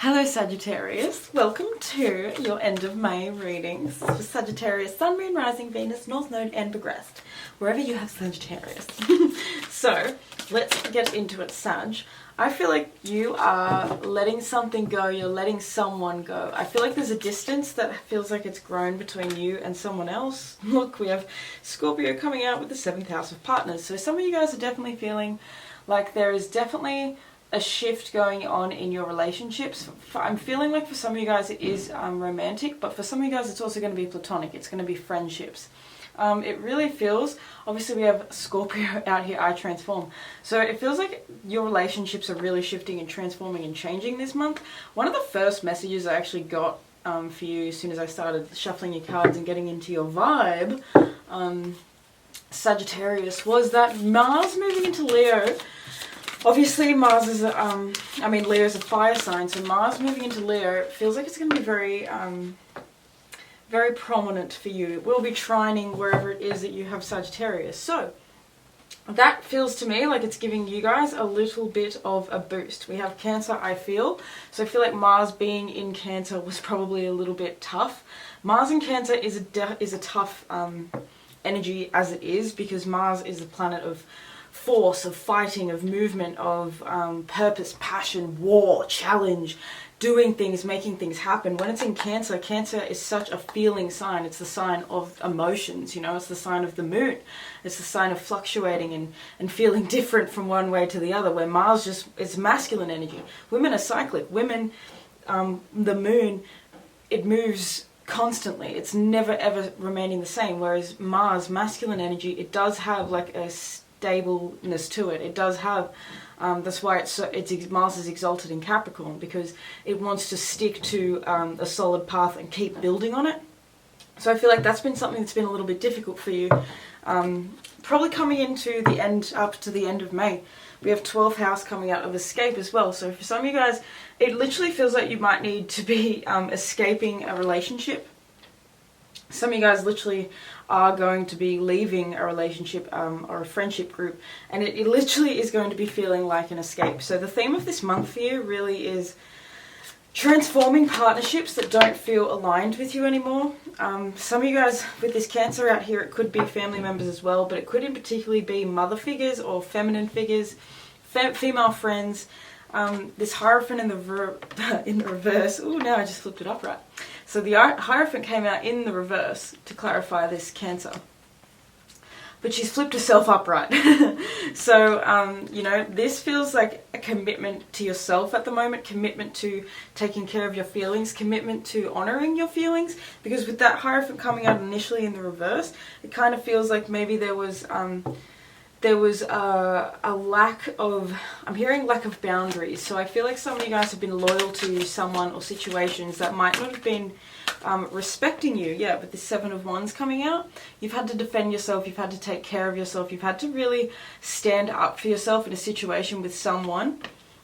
Hello Sagittarius, welcome to your end of May readings for Sagittarius, Sun, Moon, Rising, Venus, North Node and Progressed, wherever you have Sagittarius. So let's get into it, Sag. I feel like you are letting something go, you're letting someone go. I feel like there's a distance that feels like it's grown between you and someone else. Look, we have Scorpio coming out with the 7th house of partners. So some of you guys are definitely feeling like there is definitely a shift going on in your relationships. I'm feeling like for some of you guys it is romantic, but for some of you guys it's also going to be platonic. It's going to be friendships. It really feels, obviously we have Scorpio out here, I transform. So it feels like your relationships are really shifting and transforming and changing this month. One of the first messages I actually got for you as soon as I started shuffling your cards and getting into your vibe, Sagittarius, was that Mars moving into Leo. Obviously Mars is, Leo is a fire sign, so Mars moving into Leo feels like it's going to be very, very prominent for you. It will be trining wherever it is that you have Sagittarius. So that feels to me like it's giving you guys a little bit of a boost. We have Cancer, I feel. So I feel like Mars being in Cancer was probably a little bit tough. Mars in Cancer is a tough energy as it is, because Mars is the planet of force, of fighting, of movement, of purpose, passion, war, challenge, doing things, making things happen. When it's in Cancer, Cancer is such a feeling sign. It's the sign of emotions, you know, it's the sign of the moon. It's the sign of fluctuating and feeling different from one way to the other, where Mars just is masculine energy. Women are cyclic. Women, the moon, it moves constantly. It's never ever remaining the same, whereas Mars, masculine energy, it does have like a stableness to it. It does have, that's why Mars is exalted in Capricorn, because it wants to stick to a solid path and keep building on it. So I feel like that's been something that's been a little bit difficult for you, probably coming into the end, up to the end of May. We have 12th house coming out of escape as well. So for some of you guys, it literally feels like you might need to be escaping a relationship. Some of you guys literally are going to be leaving a relationship or a friendship group, and it literally is going to be feeling like an escape. So the theme of this month for you really is transforming partnerships that don't feel aligned with you anymore. Some of you guys with this Cancer out here, it could be family members as well, but it could in particularly be mother figures or feminine figures, female friends. This Hierophant in the reverse. Oh, now I just flipped it upright. So the Hierophant came out in the reverse to clarify this Cancer, but she's flipped herself upright. So, you know, this feels like a commitment to yourself at the moment, commitment to taking care of your feelings, commitment to honoring your feelings, because with that Hierophant coming out initially in the reverse, it kind of feels like maybe there was a lack of, I'm hearing lack of boundaries. So I feel like some of you guys have been loyal to someone or situations that might not have been respecting you. Yeah, with the 7 of Wands coming out, you've had to defend yourself, you've had to take care of yourself, you've had to really stand up for yourself in a situation with someone.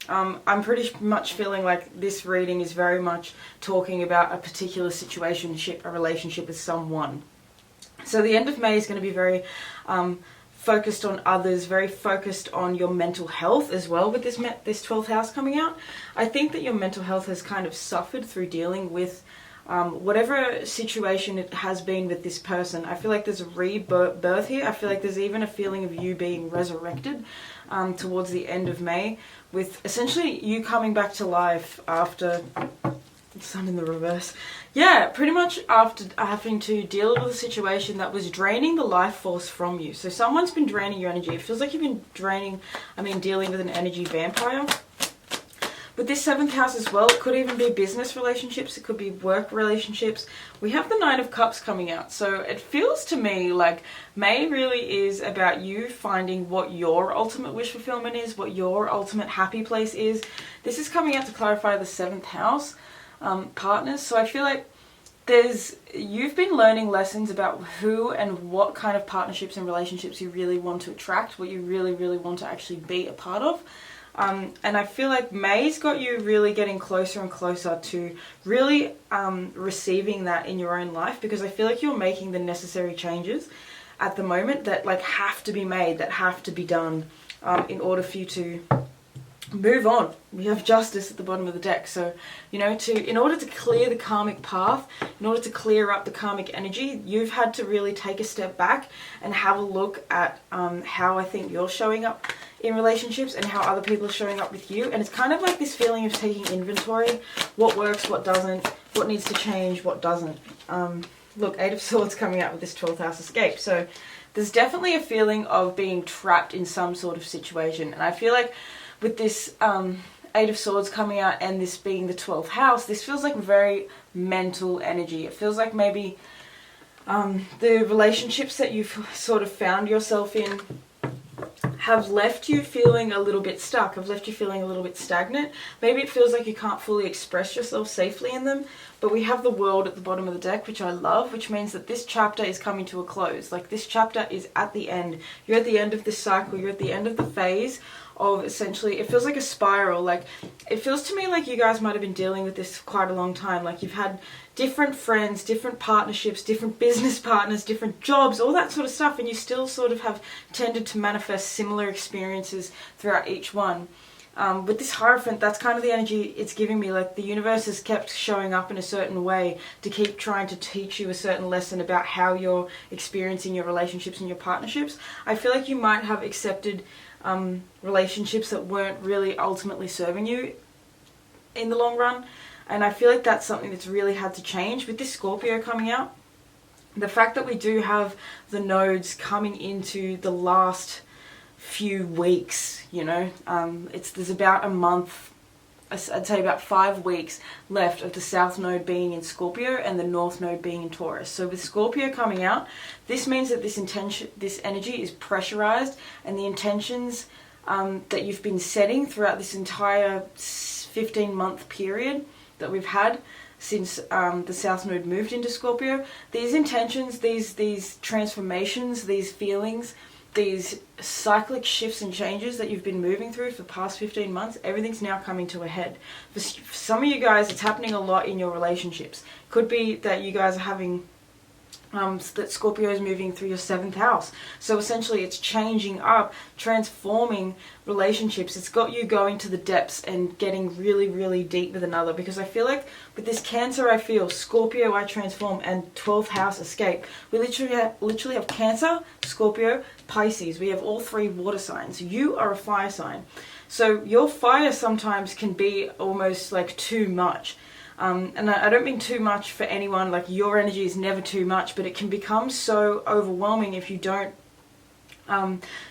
I'm pretty much feeling like this reading is very much talking about a particular situationship, a relationship with someone. So the end of May is going to be very focused on others, very focused on your mental health as well with this 12th house coming out. I think that your mental health has kind of suffered through dealing with whatever situation it has been with this person. I feel like there's a rebirth here. I feel like there's even a feeling of you being resurrected towards the end of May, with essentially you coming back to life after Sun in the reverse. Yeah, pretty much after having to deal with a situation that was draining the life force from you. So someone's been draining your energy. It feels like you've been dealing with an energy vampire. With this 7th house as well, it could even be business relationships, it could be work relationships. We have the 9 of Cups coming out. So it feels to me like May really is about you finding what your ultimate wish fulfillment is, what your ultimate happy place is. This is coming out to clarify the 7th house. Partners. So I feel like you've been learning lessons about who and what kind of partnerships and relationships you really want to attract, what you really want to actually be a part of. And I feel like May's got you really getting closer and closer to really receiving that in your own life, because I feel like you're making the necessary changes at the moment that like have to be made, that have to be done in order for you to move on. We have justice at the bottom of the deck. So, you know, in order to clear the karmic path, in order to clear up the karmic energy, you've had to really take a step back and have a look at how I think you're showing up in relationships and how other people are showing up with you. And it's kind of like this feeling of taking inventory. What works, what doesn't, what needs to change, what doesn't. Look, Eight of Swords coming out with this 12th house escape. So there's definitely a feeling of being trapped in some sort of situation. And I feel like with this Eight of Swords coming out and this being the 12th house, this feels like very mental energy. It feels like maybe the relationships that you've sort of found yourself in have left you feeling a little bit stuck, have left you feeling a little bit stagnant. Maybe it feels like you can't fully express yourself safely in them, but we have the World at the bottom of the deck, which I love, which means that this chapter is coming to a close. Like, this chapter is at the end. You're at the end of this cycle. You're at the end of the phase of, essentially, it feels like a spiral. Like, it feels to me like you guys might have been dealing with this for quite a long time. Like, you've had different friends, different partnerships, different business partners, different jobs, all that sort of stuff, and you still sort of have tended to manifest similar experiences throughout each one. With this Hierophant, that's kind of the energy it's giving me. Like, the universe has kept showing up in a certain way to keep trying to teach you a certain lesson about how you're experiencing your relationships and your partnerships. I feel like you might have accepted relationships that weren't really ultimately serving you in the long run. And I feel like that's something that's really had to change. With this Scorpio coming out, the fact that we do have the nodes coming into the last few weeks, you know, there's about a month, I'd say about 5 weeks left of the South Node being in Scorpio and the North Node being in Taurus. So with Scorpio coming out, this means that this energy is pressurized, and the intentions that you've been setting throughout this entire 15-month period that we've had since the South Node moved into Scorpio, these intentions, these transformations, these feelings, these cyclic shifts and changes that you've been moving through for the past 15 months, everything's now coming to a head. For some of you guys, it's happening a lot in your relationships. Could be that you guys are having that Scorpio is moving through your 7th house. So essentially it's changing up, transforming relationships. It's got you going to the depths and getting really, really deep with another. Because I feel like with this Cancer, I feel Scorpio, I transform, and 12th house escape. We literally have Cancer, Scorpio, Pisces. We have all 3 water signs. You are a fire sign. So your fire sometimes can be almost like too much. And I don't mean too much for anyone, like your energy is never too much, but it can become so overwhelming if you don't,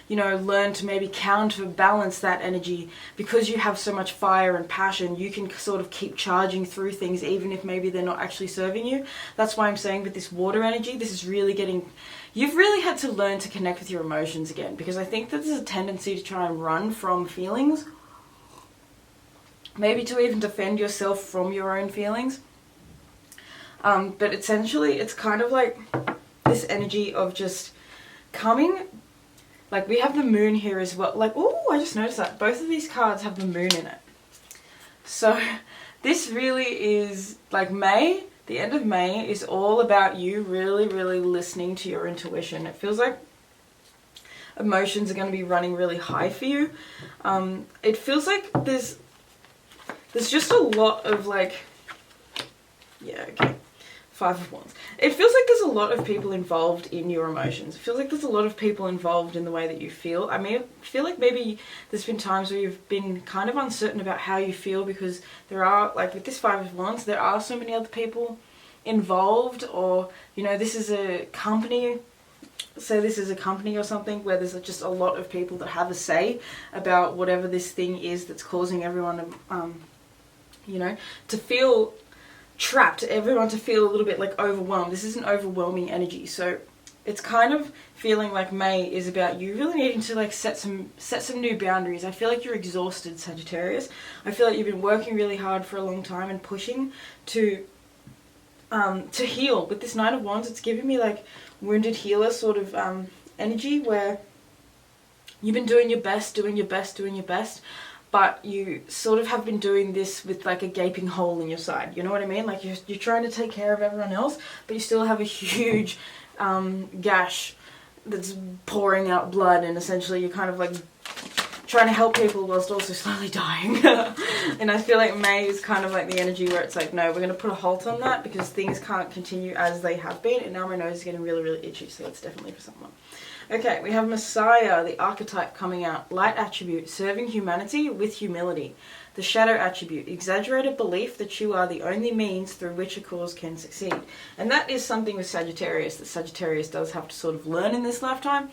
you know, learn to maybe counterbalance that energy. Because you have so much fire and passion, you can sort of keep charging through things even if maybe they're not actually serving you. That's why I'm saying with this water energy, this is really getting, you've really had to learn to connect with your emotions again, because I think that there's a tendency to try and run from feelings. Maybe to even defend yourself from your own feelings. But essentially, it's kind of like this energy of just coming. Like, we have the moon here as well. Like, oh, I just noticed that. Both of these cards have the moon in it. So, this really is, like, May, the end of May, is all about you really, really listening to your intuition. It feels like emotions are going to be running really high for you. It feels like there's just a lot of, like, yeah, okay, 5 of Wands. It feels like there's a lot of people involved in your emotions. It feels like there's a lot of people involved in the way that you feel. I mean, I feel like maybe there's been times where you've been kind of uncertain about how you feel, because there are, like with this 5 of Wands, there are so many other people involved, or, you know, this is a company. Say this is a company or something where there's just a lot of people that have a say about whatever this thing is that's causing everyone to, you know, to feel trapped, everyone to feel a little bit like overwhelmed. This is an overwhelming energy. So it's kind of feeling like May is about you really needing to, like, set some new boundaries. I feel like you're exhausted, Sagittarius. I feel like you've been working really hard for a long time and pushing to heal. With this 9 of Wands, it's giving me like wounded healer sort of energy, where you've been doing your best, but you sort of have been doing this with like a gaping hole in your side. You know what I mean? Like, you're trying to take care of everyone else, but you still have a huge gash that's pouring out blood, and essentially you're kind of like trying to help people whilst also slowly dying. And I feel like May is kind of like the energy where it's like, no, we're going to put a halt on that because things can't continue as they have been. And now my nose is getting really, really itchy, so it's definitely for someone. Okay, we have Messiah, the archetype coming out. Light attribute, serving humanity with humility. The shadow attribute, exaggerated belief that you are the only means through which a cause can succeed. And that is something with Sagittarius that Sagittarius does have to sort of learn in this lifetime.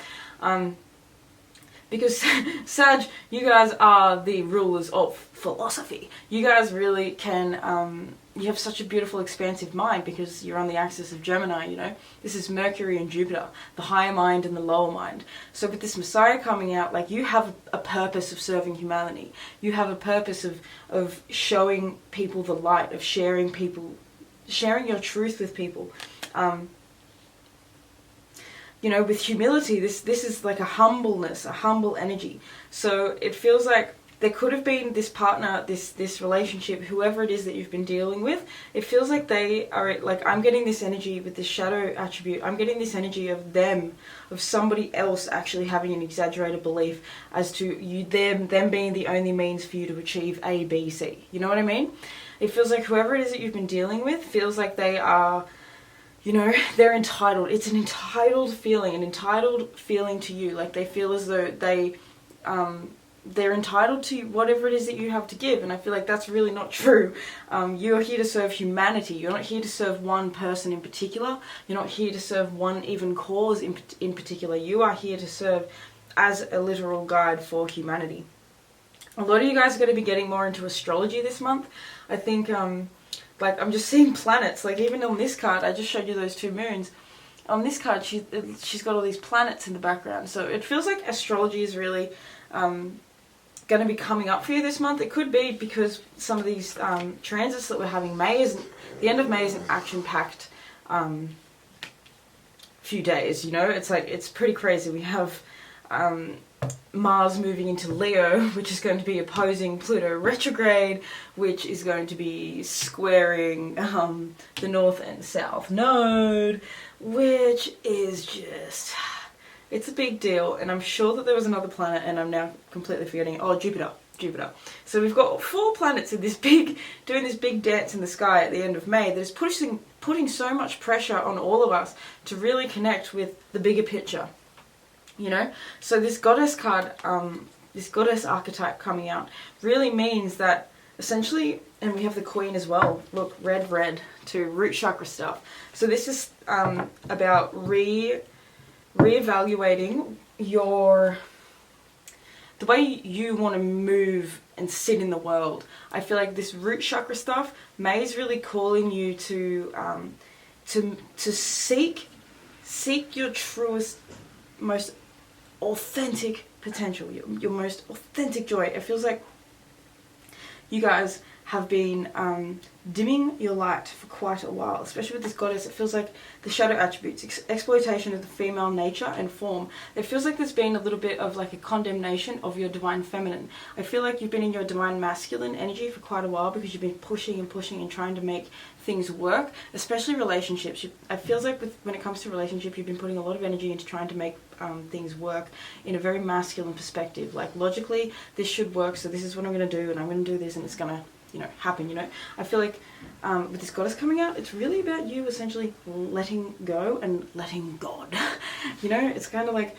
Because Sag, you guys are the rulers of philosophy. You guys really can, you have such a beautiful expansive mind because you're on the axis of Gemini, you know. This is Mercury and Jupiter, the higher mind and the lower mind. So with this Messiah coming out, like, you have a purpose of serving humanity. You have a purpose of showing people the light, of sharing your truth with people. You know, with humility, this is like a humbleness, a humble energy. So it feels like there could have been this partner, this relationship, whoever it is that you've been dealing with. It feels like they are, like, I'm getting this energy with this shadow attribute. I'm getting this energy of them, of somebody else actually having an exaggerated belief as to them being the only means for you to achieve A, B, C. You know what I mean? It feels like whoever it is that you've been dealing with feels like they are, you know, they're entitled. It's an entitled feeling to you. Like, they feel as though they're entitled to whatever it is that you have to give. And I feel like that's really not true. You are here to serve humanity. You're not here to serve one person in particular. You're not here to serve one even cause in particular. You are here to serve as a literal guide for humanity. A lot of you guys are going to be getting more into astrology this month. I think, like, I'm just seeing planets. Like, even on this card, I just showed you those two moons. On this card, she's got all these planets in the background. So it feels like astrology is really going to be coming up for you this month. It could be because some of these transits that we're having. The end of May is an action-packed few days, you know. It's like, it's pretty crazy. We have Mars moving into Leo, which is going to be opposing Pluto retrograde, which is going to be squaring the North and South Node, which is just, it's a big deal. And I'm sure that there was another planet, and I'm now completely forgetting. Oh, Jupiter. So we've got 4 planets in doing this big dance in the sky at the end of May that is putting so much pressure on all of us to really connect with the bigger picture. You know, so this goddess card, this goddess archetype coming out really means that essentially, and we have the queen as well, look, red to root chakra stuff. So this is about reevaluating the way you want to move and sit in the world. I feel like this root chakra stuff, May is really calling you to seek your truest, most authentic potential, your most authentic joy. It feels like you guys have been dimming your light for quite a while, especially with this goddess. It feels like the shadow attributes, exploitation of the female nature and form. It feels like there's been a little bit of like a condemnation of your divine feminine. I feel like you've been in your divine masculine energy for quite a while because you've been pushing and trying to make things work, especially relationships. It feels like when it comes to relationship, you've been putting a lot of energy into trying to make things work in a very masculine perspective. Like, logically, this should work, so this is what I'm going to do, and I'm going to do this, and it's going to, you know, happen, you know. I feel like with this goddess coming out, it's really about you essentially letting go and letting God. You know, it's kind of like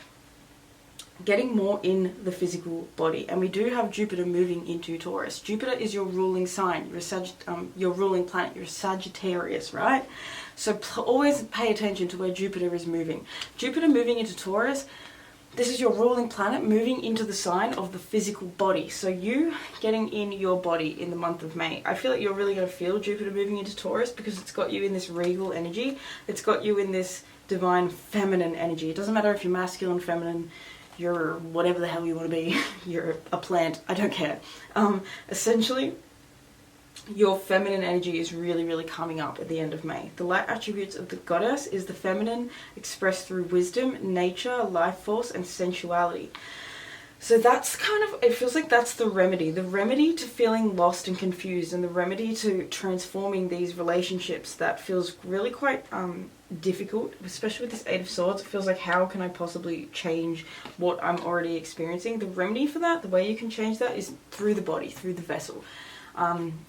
getting more in the physical body. And we do have Jupiter moving into Taurus. Jupiter is your ruling sign. You're your ruling planet. You're a Sagittarius, right? So always pay attention to where Jupiter is moving. Jupiter moving into Taurus, this is your ruling planet moving into the sign of the physical body. So you getting in your body in the month of May. I feel like you're really going to feel Jupiter moving into Taurus because it's got you in this regal energy. It's got you in this divine feminine energy. It doesn't matter if you're masculine, feminine, you're whatever the hell you want to be. You're a plant. I don't care. Essentially, your feminine energy is really, really coming up at the end of May. The light attributes of the goddess is the feminine expressed through wisdom, nature, life force, and sensuality. So that's kind of, it feels like that's the remedy to feeling lost and confused, and the remedy to transforming these relationships that feels really quite difficult, especially with this Eight of Swords. It feels like, how can I possibly change what I'm already experiencing? The remedy for that, the way you can change that, is through the body, through the vessel.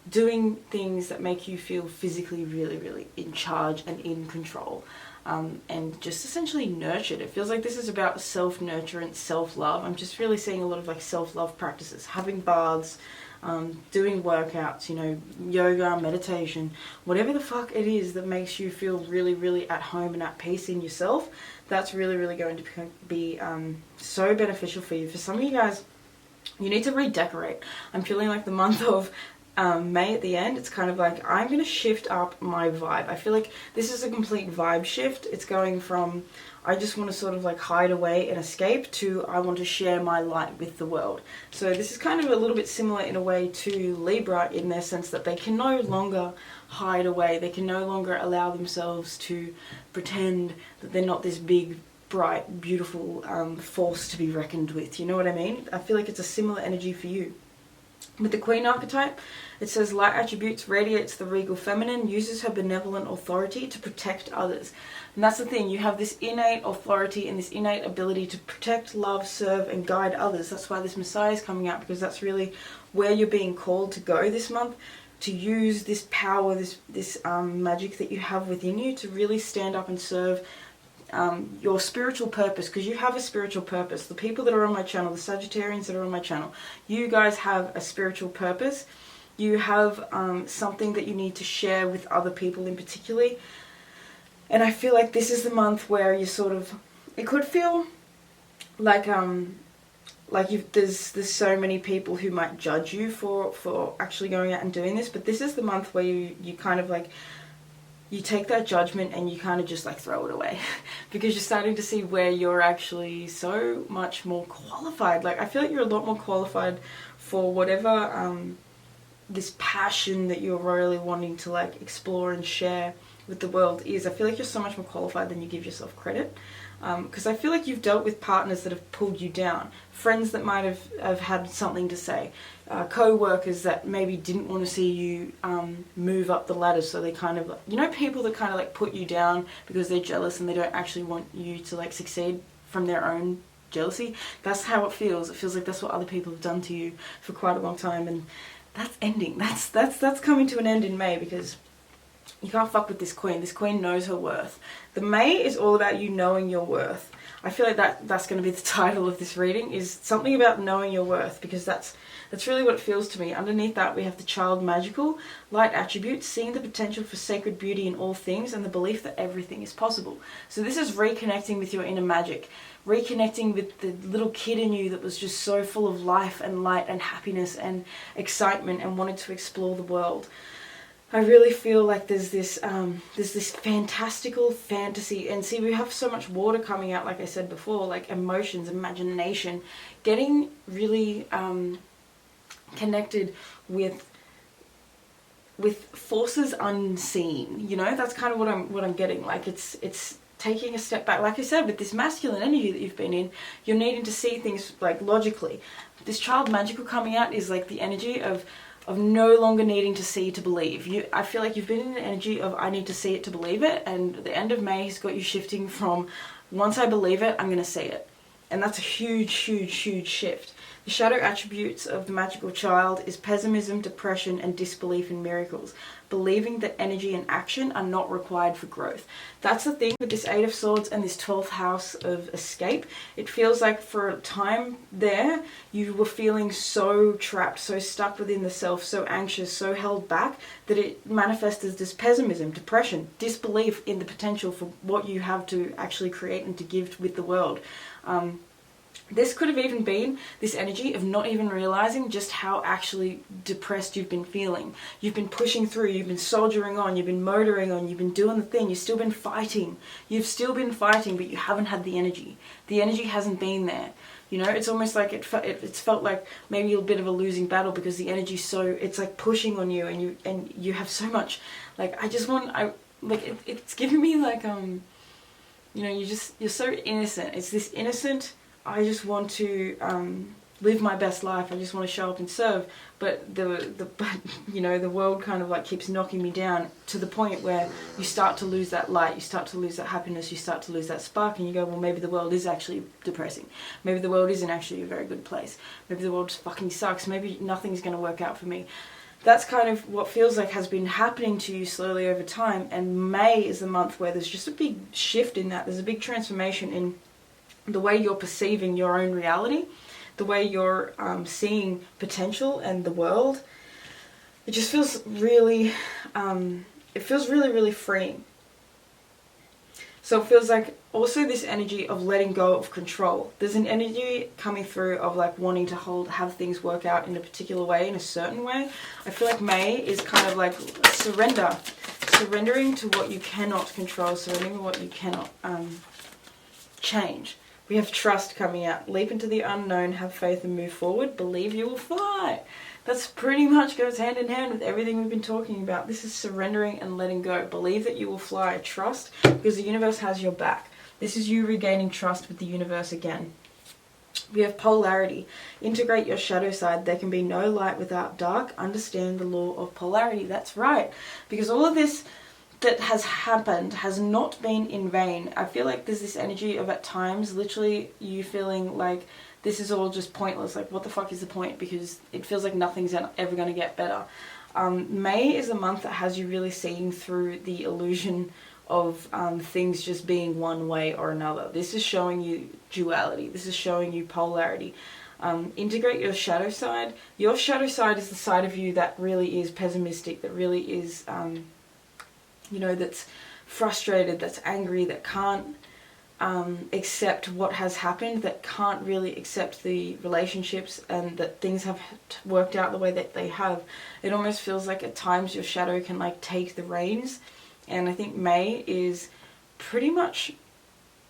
Doing things that make you feel physically really, really in charge and in control. And just essentially nurtured. It feels like this is about self-nurture and self-love. I'm just really seeing a lot of like self-love practices, having baths, doing workouts, you know, yoga, meditation, whatever the fuck it is that makes you feel really, really at home and at peace in yourself. That's really, really going to be so beneficial for you. For some of you guys, you need to redecorate. I'm feeling like the month of May at the end, it's kind of like, I'm going to shift up my vibe. I feel like this is a complete vibe shift. It's going from, I just want to sort of like hide away and escape, to I want to share my light with the world. So this is kind of a little bit similar in a way to Libra, in their sense that they can no longer hide away. They can no longer allow themselves to pretend that they're not this big, bright, beautiful force to be reckoned with. You know what I mean? I feel like it's a similar energy for you. With the Queen archetype, it says light attributes, radiates the regal feminine, uses her benevolent authority to protect others. And that's the thing, you have this innate authority and this innate ability to protect, love, serve and guide others. That's why this Messiah is coming out, because that's really where you're being called to go this month, to use this power, this magic that you have within you to really stand up and serve your spiritual purpose, because you have a spiritual purpose. The people that are on my channel, the Sagittarians that are on my channel, you guys have a spiritual purpose. You have something that you need to share with other people in particular. And I feel like this is the month where you sort of, it could feel like there's so many people who might judge you for actually going out and doing this, but this is the month where you kind of like, you take that judgment and you kind of just like throw it away because you're starting to see where you're actually so much more qualified. Like, I feel like you're a lot more qualified for whatever this passion that you're really wanting to like explore and share with the world is. I feel like you're so much more qualified than you give yourself credit. Because I feel like you've dealt with partners that have pulled you down, friends that might have had something to say, co-workers that maybe didn't want to see you move up the ladder, so they kind of, you know, people that kind of like put you down because they're jealous and they don't actually want you to like succeed from their own jealousy. That's how it feels. It feels like that's what other people have done to you for quite a long time, and that's ending. That's coming to an end in May, because you can't fuck with this queen. This queen knows her worth. The May is all about you knowing your worth. I feel like that's going to be the title of this reading, is something about knowing your worth, because that's really what it feels to me. Underneath that, we have the child magical, light attributes, seeing the potential for sacred beauty in all things, and the belief that everything is possible. So this is reconnecting with your inner magic, reconnecting with the little kid in you that was just so full of life and light and happiness and excitement and wanted to explore the world. I really feel like there's this fantastical fantasy, and see, we have so much water coming out, like I said before, like emotions, imagination, getting really connected with forces unseen. You know, that's kind of what I'm getting. Like, it's taking a step back. Like I said, with this masculine energy that you've been in, you're needing to see things like logically. This child magical coming out is like the energy of no longer needing to see to believe. I feel like you've been in an energy of I need to see it to believe it, and the end of May has got you shifting from once I believe it, I'm going to see it. And that's a huge, huge, huge shift. The shadow attributes of the magical child is pessimism, depression, and disbelief in miracles. Believing that energy and action are not required for growth. That's the thing with this Eight of Swords and this 12th house of escape. It feels like for a time there, you were feeling so trapped, so stuck within the self, so anxious, so held back, that it manifests as this pessimism, depression, disbelief in the potential for what you have to actually create and to give with the world. This could have even been this energy of not even realizing just how actually depressed you've been feeling. You've been pushing through, you've been soldiering on, you've been motoring on, you've been doing the thing, you've still been fighting. You've still been fighting, but you haven't had the energy. The energy hasn't been there. You know, it's almost like it's felt like maybe a bit of a losing battle, because the energy's so, it's like pushing on you, and you have so much, like, it's giving me like, you know, you're so innocent. It's this innocent, I just want to live my best life. I just want to show up and serve. But the world kind of like keeps knocking me down to the point where you start to lose that light, you start to lose that happiness, you start to lose that spark, and you go, well, maybe the world is actually depressing. Maybe the world isn't actually a very good place. Maybe the world just fucking sucks. Maybe nothing's going to work out for me. That's kind of what feels like has been happening to you slowly over time. And May is the month where there's just a big shift in that. There's a big transformation in the way you're perceiving your own reality, the way you're seeing potential and the world. It just feels really, really freeing. So it feels like also this energy of letting go of control. There's an energy coming through of like wanting to have things work out in a particular way, in a certain way. I feel like May is kind of like surrendering to what you cannot control, surrendering to what you cannot change. We have trust coming out. Leap into the unknown, have faith and move forward. Believe you will fly. That's pretty much goes hand in hand with everything we've been talking about. This is surrendering and letting go. Believe that you will fly. Trust, because the universe has your back. This is you regaining trust with the universe again. We have polarity. Integrate your shadow side. There can be no light without dark. Understand the law of polarity. That's right. Because all of this that has happened has not been in vain. I feel like there's this energy of at times literally you feeling like this is all just pointless. Like, what the fuck is the point? Because it feels like nothing's ever going to get better. May is a month that has you really seeing through the illusion of things just being one way or another. This is showing you duality. This is showing you polarity. Integrate your shadow side. Your shadow side is the side of you that really is pessimistic, that really is, that's frustrated, that's angry, that can't accept what has happened, that can't really accept the relationships and that things have worked out the way that they have. It almost feels like at times your shadow can like take the reins. And I think May is pretty much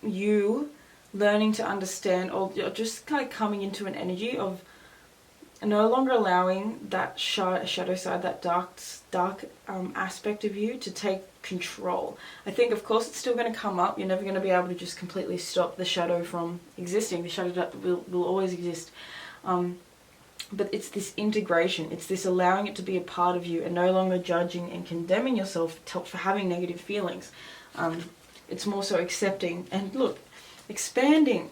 you learning to understand, or just kind of coming into an energy of no longer allowing that shadow side, that dark aspect of you to take control. I think, of course, it's still going to come up. You're never going to be able to just completely stop the shadow from existing. The shadow will always exist. But it's this integration. It's this allowing it to be a part of you and no longer judging and condemning yourself for having negative feelings. It's more so accepting and expanding.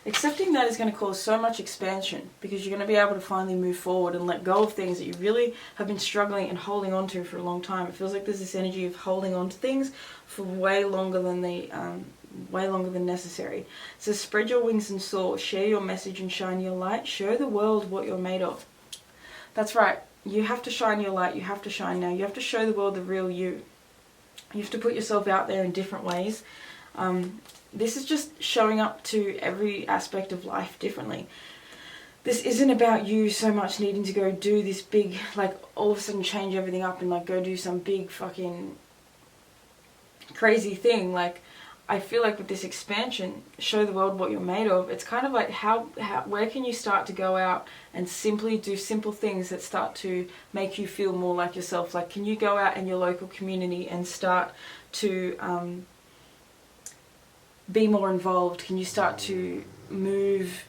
Accepting that is going to cause so much expansion, because you're going to be able to finally move forward and let go of things that you really have been struggling and holding on to for a long time. It feels like there's this energy of holding on to things for way longer than necessary. So spread your wings and soar, share your message and shine your light, show the world what you're made of. That's right. You have to shine your light. You have to shine now. You have to show the world the real you. You have to put yourself out there in different ways. This is just showing up to every aspect of life differently. This isn't about you so much needing to go do this big, like, all of a sudden change everything up and like go do some big fucking crazy thing. Like, I feel like with this expansion, show the world what you're made of. It's kind of like where can you start to go out and simply do simple things that start to make you feel more like yourself? Like, can you go out in your local community and start to be more involved? Can you start to move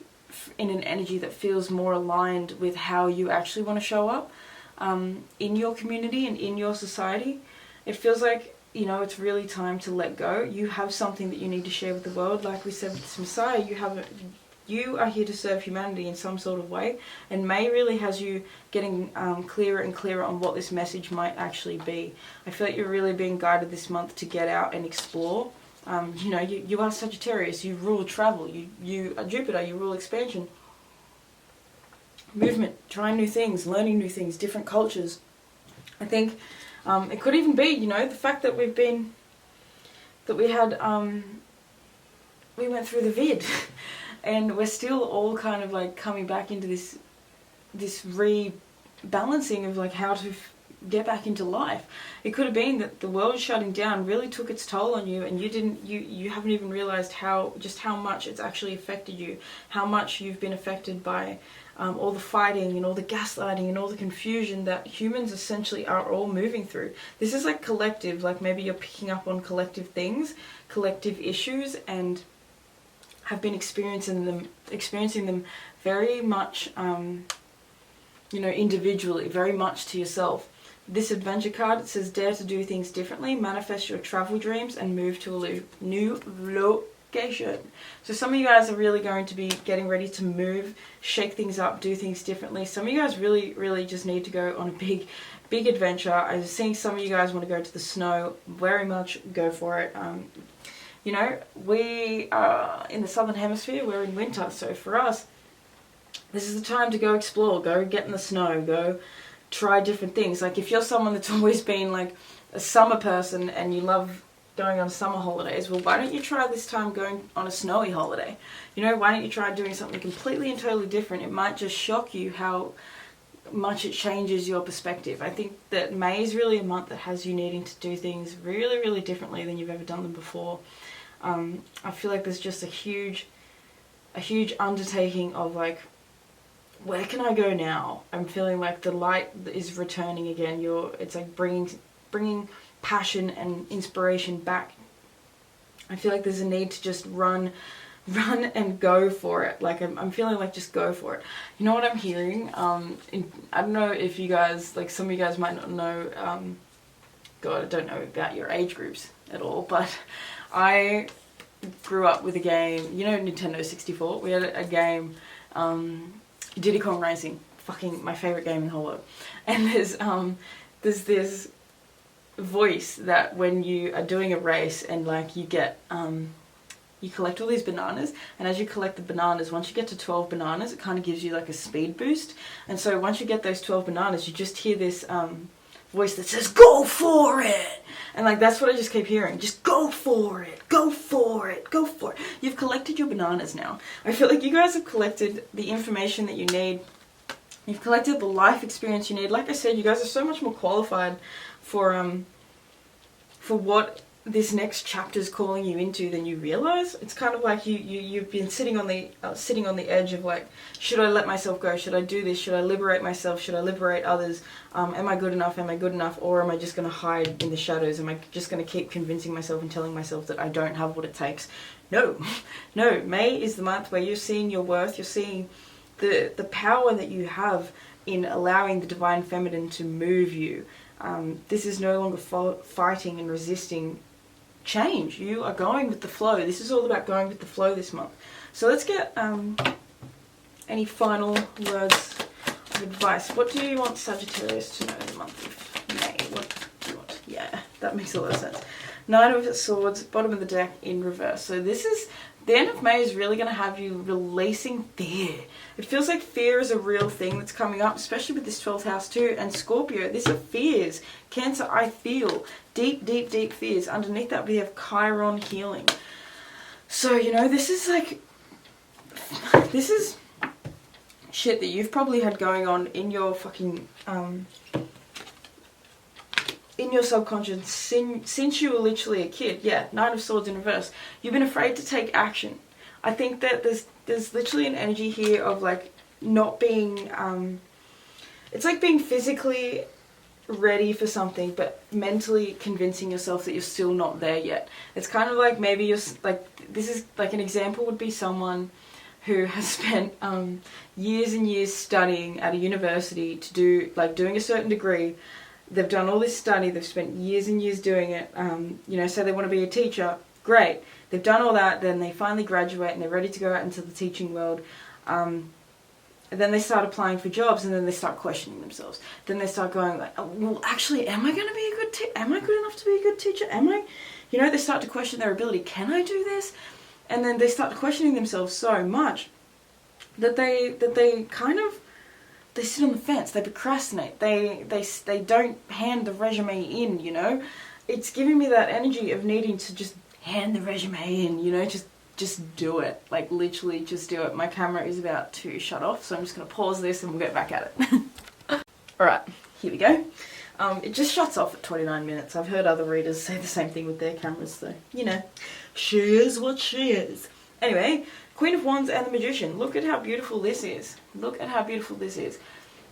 in an energy that feels more aligned with how you actually want to show up in your community and in your society? It feels like, it's really time to let go. You have something that you need to share with the world. Like we said with this Messiah, you are here to serve humanity in some sort of way. And May really has you getting clearer and clearer on what this message might actually be. I feel like you're really being guided this month to get out and explore. You are Sagittarius, you rule travel, you are Jupiter, you rule expansion, movement, trying new things, learning new things, different cultures. I think it could even be, the fact that we went through the vid and we're still all kind of like coming back into this rebalancing of like how to get back into life. It could have been that the world shutting down really took its toll on you, and you haven't even realized how much it's actually affected you, how much you've been affected by all the fighting and all the gaslighting and all the confusion that humans essentially are all moving through. This is like collective, like maybe you're picking up on collective things, collective issues, and have been experiencing them very much, you know, individually, very much to yourself. This adventure card, it says, dare to do things differently, manifest your travel dreams, and move to a new location. So some of you guys are really going to be getting ready to move, shake things up, do things differently. Some of you guys really just need to go on a big adventure. I was seeing some of you guys want to go to the snow. Very much go for it. You know, we are in the southern hemisphere, we're in winter, so for us, this is the time to go explore, go get in the snow, go try different things. Like if you're someone that's always been like a summer person and you love going on summer holidays, well, why don't you try this time going on a snowy holiday? You know, why don't you try doing something completely and totally different? It might just shock you how much it changes your perspective. I think that May is really a month that has you needing to do things really differently than you've ever done them before. I feel like there's just a huge undertaking of like, where can I go now? I'm feeling like the light is returning again. It's like bringing passion and inspiration back. I feel like there's a need to just run and go for it. Like I'm feeling like just go for it. You know what I'm hearing? I don't know if you guys, like some of you guys might not know, God, I don't know about your age groups at all, but I grew up with a game, you know, Nintendo 64. We had a game, Diddy Kong Racing, fucking my favorite game in the whole world. And there's this voice that when you are doing a race and like you get, you collect all these bananas, and as you collect the bananas, once you get to 12 bananas, it kind of gives you like a speed boost. And so once you get those 12 bananas, you just hear this voice that says, go for it! And like that's what I just keep hearing. Just go for it, go for it, go for it. You've collected your bananas now. I feel like you guys have collected the information that you need. You've collected the life experience you need. Like I said, you guys are so much more qualified for what this next chapter is calling you into than you realize. It's kind of like you've been sitting on the edge of like, should I let myself go? Should I do this? Should I liberate myself? Should I liberate others? Am I good enough? Am I good enough? Or am I just going to hide in the shadows? Am I just going to keep convincing myself and telling myself that I don't have what it takes? No, no. May is the month where you're seeing your worth. You're seeing the power that you have in allowing the divine feminine to move you. This is no longer fighting and resisting change. You are going with the flow. This is all about going with the flow this month. So let's get any final words of advice. What do you want Sagittarius to know in the month of May? What do you want? Yeah, that makes a lot of sense. Nine of Swords, bottom of the deck in reverse. So this is, the end of May is really going to have you releasing fear. It feels like fear is a real thing that's coming up, especially with this 12th house too. And Scorpio, these are fears. Cancer, I feel deep fears. Underneath that we have Chiron healing. So, you know, this is like, this is shit that you've probably had going on in your fucking, in your subconscious since you were literally a kid. Yeah, Nine of Swords in reverse. You've been afraid to take action. I think that there's literally an energy here of like not being, it's like being physically ready for something but mentally convincing yourself that you're still not there yet. It's kind of like maybe you're like, this is like an example would be someone who has spent years and years studying at a university to do, like doing a certain degree. They've done all this study, they've spent years and years doing it, you know, say they want to be a teacher, great. They've done all that, then they finally graduate and they're ready to go out into the teaching world. And then they start applying for jobs and then they start questioning themselves. Then they start going like, oh, well, actually, am I going to be a good teacher? Am I good enough to be a good teacher? Am I? You know, they start to question their ability. Can I do this? And then they start questioning themselves so much that they kind of, they sit on the fence, they procrastinate, they don't hand the resume in, you know. It's giving me that energy of needing to just hand the resume in, you know, just do it. Like literally just do it. My camera is about to shut off, so I'm just going to pause this and we'll get back at it. Alright, here we go. It just shuts off at 29 minutes. I've heard other readers say the same thing with their cameras, so, you know, she is what she is. Anyway, Queen of Wands and the Magician. Look at how beautiful this is. Look at how beautiful this is.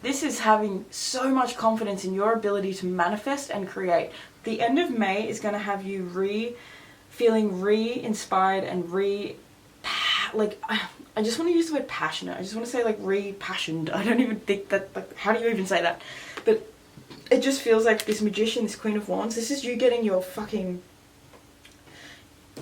This is having so much confidence in your ability to manifest and create. The end of May is going to have you feeling re-inspired and like, I just want to use the word passionate. I just want to say like re-passioned. I don't even think that, like, how do you even say that? But it just feels like this Magician, this Queen of Wands, this is you getting your fucking,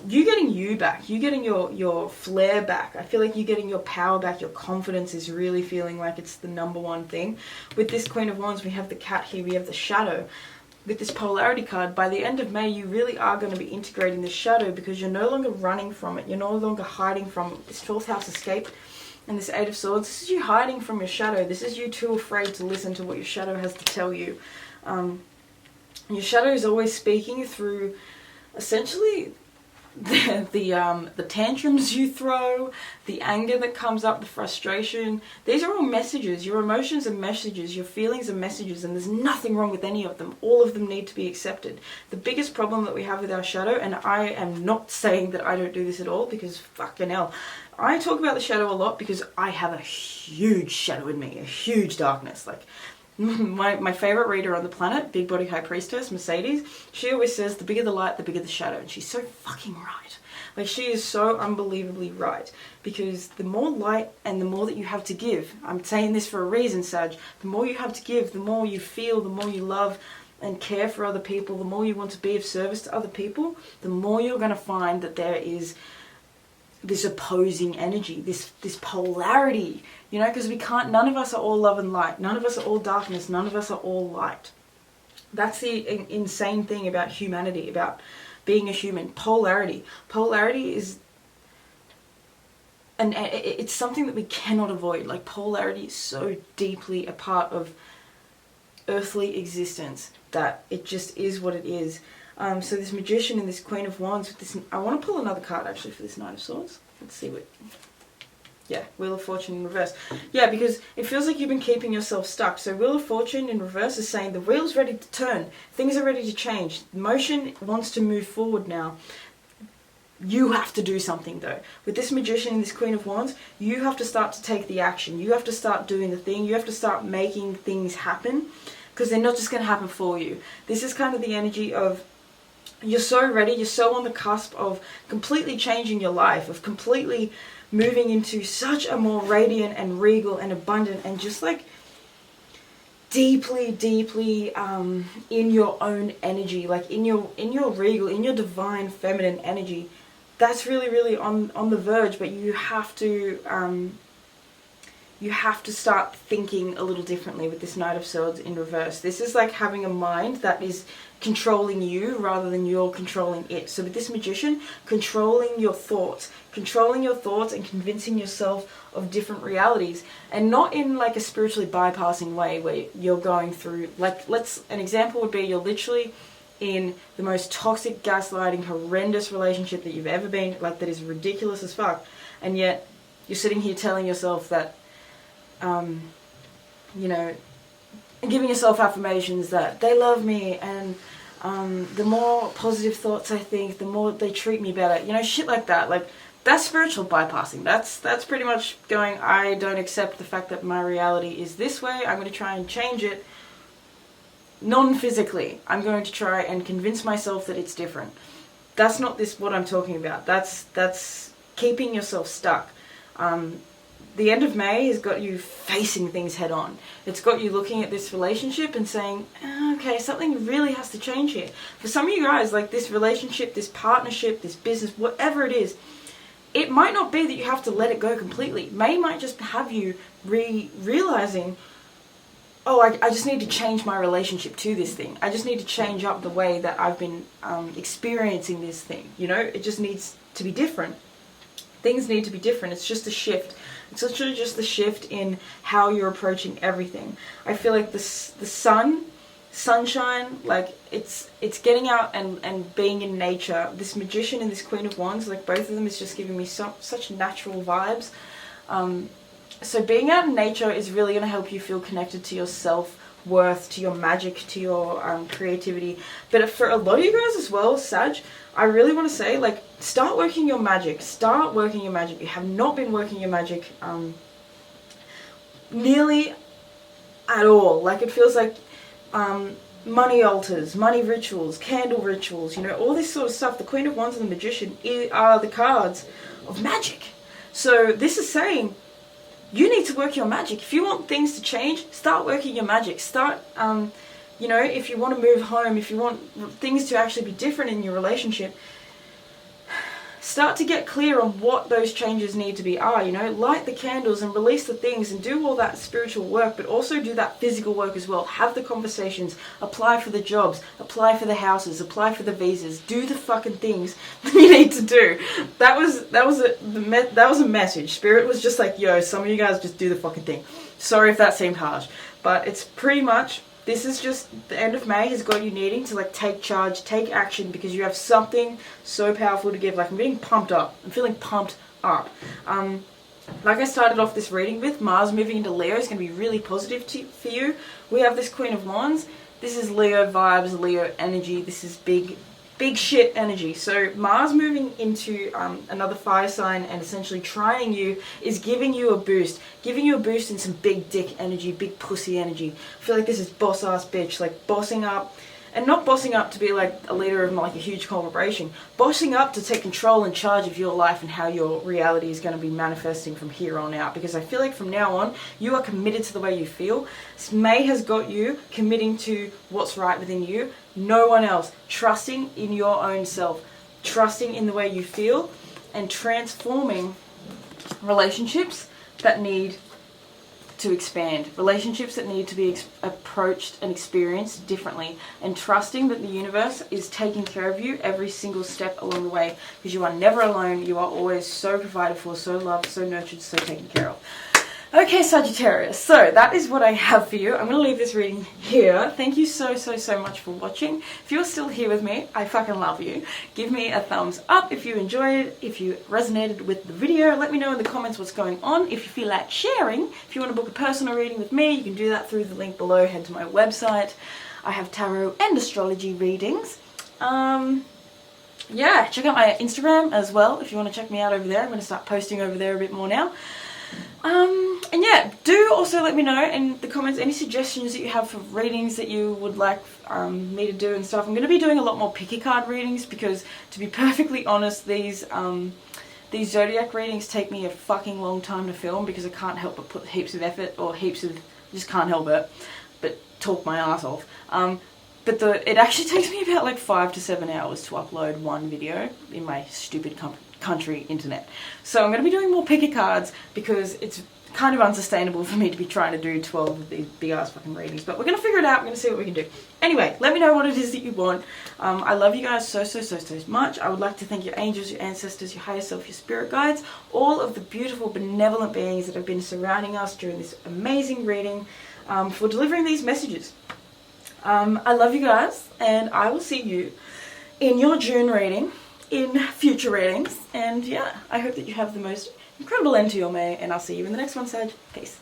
you getting you back, you getting your flair back. I feel like you're getting your power back, your confidence is really feeling like it's the number one thing. With this Queen of Wands, we have the cat here, we have the shadow. With this polarity card, by the end of May, you really are going to be integrating the shadow because you're no longer running from it, you're no longer hiding from it. This 12th house escape and this 8 of Swords, this is you hiding from your shadow. This is you too afraid to listen to what your shadow has to tell you. Your shadow is always speaking through essentially the tantrums you throw, the anger that comes up, the frustration. These are all messages. Your emotions are messages, your feelings are messages, and there's nothing wrong with any of them. All of them need to be accepted. The biggest problem that we have with our shadow, and I am not saying that I don't do this at all, because fucking hell, I talk about the shadow a lot because I have a huge shadow in me, a huge darkness. Like, my favorite reader on the planet, Big Body High Priestess, Mercedes, she always says the bigger the light, the bigger the shadow. And she's so fucking right. Like, she is so unbelievably right. Because the more light and the more that you have to give, I'm saying this for a reason, Sag, the more you have to give, the more you feel, the more you love and care for other people, the more you want to be of service to other people, the more you're going to find that there is this opposing energy, this polarity, you know, because we can't, none of us are all love and light, none of us are all darkness, none of us are all light. That's the insane thing about humanity, about being a human. Polarity is, and it's something that we cannot avoid. Like, polarity is so deeply a part of earthly existence that it just is what it is. So this Magician and this Queen of Wands with this, I want to pull another card actually for this Knight of Swords. Let's see what, yeah, Wheel of Fortune in reverse. Yeah, because it feels like you've been keeping yourself stuck. So Wheel of Fortune in reverse is saying the wheel's ready to turn. Things are ready to change. Motion wants to move forward now. You have to do something though. With this Magician and this Queen of Wands, you have to start to take the action. You have to start doing the thing. You have to start making things happen, because they're not just going to happen for you. This is kind of the energy of, you're so ready, you're so on the cusp of completely changing your life, of completely moving into such a more radiant and regal and abundant and just like deeply in your own energy, like in your regal, in your divine feminine energy. That's really on the verge, but you have to start thinking a little differently with this Knight of Swords in reverse. This is like having a mind that is controlling you rather than you're controlling it. So with this Magician, controlling your thoughts and convincing yourself of different realities, and not in like a spiritually bypassing way where you're going through, like, an example would be you're literally in the most toxic, gaslighting, horrendous relationship that you've ever been, like, that is ridiculous as fuck, and yet you're sitting here telling yourself that, you know, giving yourself affirmations that they love me, and the more positive thoughts I think, the more they treat me better, you know, shit like that. Like, that's spiritual bypassing. That's pretty much going, I don't accept the fact that my reality is this way, I'm going to try and change it non-physically. I'm going to try and convince myself that it's different. That's not what I'm talking about. That's keeping yourself stuck. The end of May has got you facing things head on. It's got you looking at this relationship and saying, okay, something really has to change here. For some of you guys, like, this relationship, this partnership, this business, whatever it is, it might not be that you have to let it go completely. May might just have you realizing, oh, I just need to change my relationship to this thing. I just need to change up the way that I've been experiencing this thing. You know, it just needs to be different. Things need to be different. It's just a shift. It's literally just the shift in how you're approaching everything. I feel like the sunshine, like, it's getting out and being in nature. This Magician and this Queen of Wands, like, both of them is just giving me such natural vibes. So being out in nature is really going to help you feel connected to your self-worth, to your magic, to your creativity. But for a lot of you guys as well, Sag, I really want to say, like, start working your magic. Start working your magic. You have not been working your magic nearly at all. Like, it feels like money altars, money rituals, candle rituals, you know, all this sort of stuff. The Queen of Wands and the Magician are the cards of magic. So this is saying you need to work your magic. If you want things to change, start working your magic. Start, you know, if you want to move home, if you want things to actually be different in your relationship, start to get clear on what those changes need to be are, you know, light the candles and release the things and do all that spiritual work, but also do that physical work as well. Have the conversations, apply for the jobs, apply for the houses, apply for the visas, do the fucking things that you need to do. That was a message. Spirit was just like, yo, some of you guys just do the fucking thing. Sorry if that seemed harsh, but it's pretty much, this is just, the end of May has got you needing to like take charge, take action, because you have something so powerful to give. Like, I'm getting pumped up. I'm feeling pumped up. Like I started off this reading with, Mars moving into Leo is going to be really positive for you. We have this Queen of Wands. This is Leo vibes, Leo energy. This is big shit energy. So Mars moving into another fire sign and essentially trining you is giving you a boost. Giving you a boost in some big dick energy, big pussy energy. I feel like this is boss ass bitch, like bossing up. And not bossing up to be like a leader of like a huge corporation. Bossing up to take control and charge of your life and how your reality is going to be manifesting from here on out. Because I feel like from now on, you are committed to the way you feel. May has got you committing to what's right within you. No one else. Trusting in your own self. Trusting in the way you feel. And transforming relationships that need to expand, relationships that need to be approached and experienced differently, and trusting that the universe is taking care of you every single step along the way, because you are never alone. You are always so provided for, so loved, so nurtured, so taken care of. Okay, Sagittarius, so that is what I have for you. I'm going to leave this reading here. Thank you so much for watching. If you're still here with me, I fucking love you. Give me a thumbs up if you enjoyed, if you resonated with the video. Let me know in the comments what's going on. If you feel like sharing, if you want to book a personal reading with me, you can do that through the link below. Head to my website. I have tarot and astrology readings. Yeah, check out my Instagram as well if you want to check me out over there. I'm going to start posting over there a bit more now. And yeah, do also let me know in the comments any suggestions that you have for readings that you would like me to do and stuff. I'm going to be doing a lot more picky card readings because, to be perfectly honest, these zodiac readings take me a fucking long time to film because I can't help but put heaps of effort or just can't help it, but talk my ass off. But it actually takes me about like 5 to 7 hours to upload one video in my stupid country internet. So I'm going to be doing more picky cards because it's kind of unsustainable for me to be trying to do 12 of these big ass fucking readings. But we're going to figure it out. We're going to see what we can do. Anyway, let me know what it is that you want. I love you guys so much. I would like to thank your angels, your ancestors, your higher self, your spirit guides, all of the beautiful benevolent beings that have been surrounding us during this amazing reading, for delivering these messages. I love you guys, and I will see you in your June reading, in future readings, and yeah, I hope that you have the most incredible end to your May, and I'll see you in the next one, Sag. Peace.